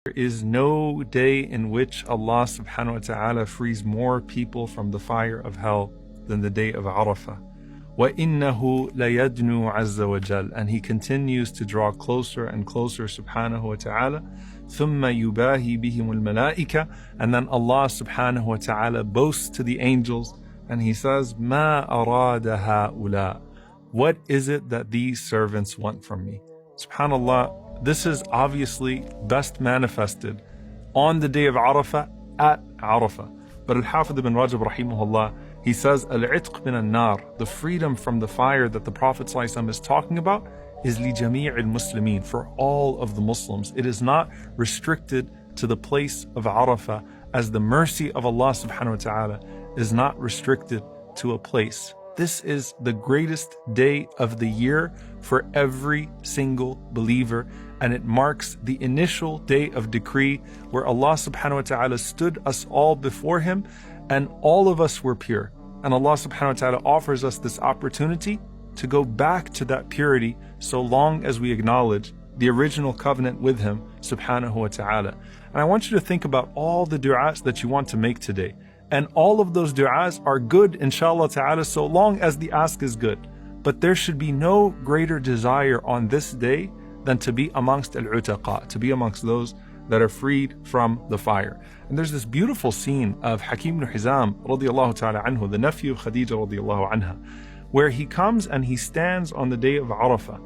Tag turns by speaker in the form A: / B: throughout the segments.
A: There is no day in which Allah subhanahu wa ta'ala frees more people from the fire of hell than the day of Arafah. وَإِنَّهُ لَيَدْنُو عَزَّ وَجَلَّ. And He continues to draw closer and closer subhanahu wa ta'ala. ثُمَّ يُبَاهِي بِهِمُ الْمَلَائِكَةِ. And then Allah subhanahu wa ta'ala boasts to the angels and He says, مَا أَرَادَ هَؤُلَاءِ. What is it that these servants want from me? SubhanAllah, this is obviously best manifested on the day of Arafah at Arafah. But Al-Hafidh ibn Rajab rahimahullah, he says, Al-'itq min al-nar, the freedom from the fire that the Prophet ﷺ is talking about, is li jami' al-muslimin, for all of the Muslims. It is not restricted to the place of Arafah, as the mercy of Allah subhanahu wa ta'ala is not restricted to a place. This is the greatest day of the year for every single believer, and it marks the initial day of decree where Allah subhanahu wa ta'ala stood us all before Him and all of us were pure. And Allah subhanahu wa ta'ala offers us this opportunity to go back to that purity so long as we acknowledge the original covenant with Him subhanahu wa ta'ala. And I want you to think about all the du'as that you want to make today. And all of those du'as are good, inshallah ta'ala, so long as the ask is good. But there should be no greater desire on this day than to be amongst al-utaqa, to be amongst those that are freed from the fire. And there's this beautiful scene of Hakim ibn Hizam radiyallahu ta'ala anhu, the nephew of Khadija radiyallahu anha, where he comes and he stands on the day of Arafah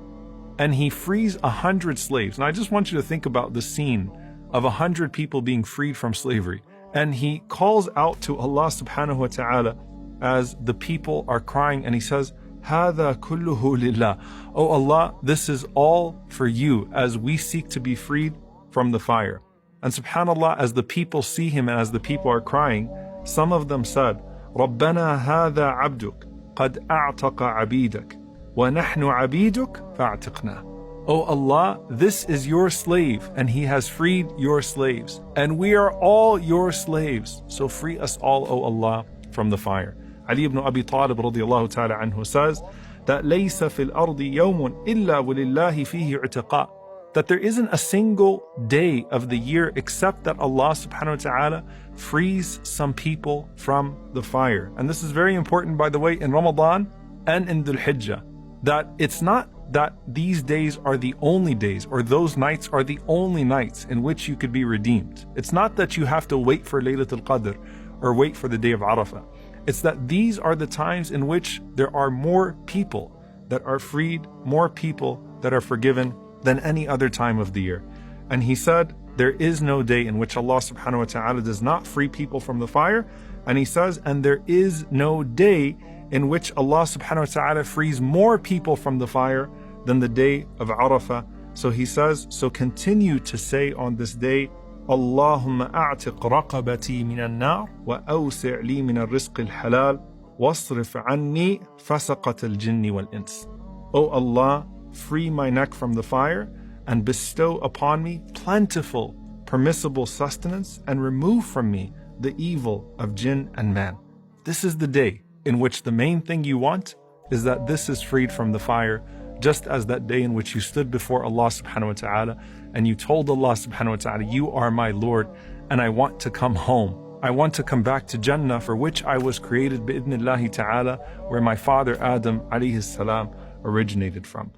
A: and he frees 100 slaves. And I just want you to think about the scene of 100 people being freed from slavery. And he calls out to Allah subhanahu wa ta'ala as the people are crying, and he says, هَذَا كُلُّهُ لِلَّهِ. Oh Allah, this is all for you as we seek to be freed from the fire. And subhanallah, as the people see him and as the people are crying, some of them said, رَبَّنَا هَذَا عَبْدُكَ قَدْ أَعْتَقَ عَبِيدَكَ وَنَحْنُ عَبِيدُكَ فَاعْتِقْنَا. Oh Allah, this is your slave and he has freed your slaves, and we are all your slaves, so free us all, O Allah, from the fire. Ali ibn Abi Talib radiyallahu ta'ala anhu says that لَيْسَ فِي الْأَرْضِ يَوْمٌ إِلَّا وَلِلَّهِ فِيهِ عُتَقَاء, that there isn't a single day of the year except that Allah subhanahu wa ta'ala frees some people from the fire. And this is very important, by the way, in Ramadan and in Dhul Hijjah, that it's not that these days are the only days, or those nights are the only nights in which you could be redeemed. It's not that you have to wait for Laylatul Qadr or wait for the day of Arafah. It's that these are the times in which there are more people that are freed, more people that are forgiven than any other time of the year. And he said, there is no day in which Allah subhanahu wa ta'ala does not free people from the fire. And he says, and there is no day in which Allah subhanahu wa ta'ala frees more people from the fire than the day of Arafah. So he says, so continue to say on this day, Allahumma a'tiq raqabati min al-nar wa awsi' li min al-rizq al-halal wasrif anni fasaqat al-jinni wal-ins. O Allah, free my neck from the fire and bestow upon me plentiful, permissible sustenance, and remove from me the evil of jinn and man. This is the day in which the main thing you want is that this is freed from the fire, just as that day in which you stood before Allah subhanahu wa ta'ala and you told Allah subhanahu wa ta'ala, you are my Lord and I want to come home. I want to come back to Jannah, for which I was created bi'idhnillahi ta'ala, where my father Adam alayhi salam originated from.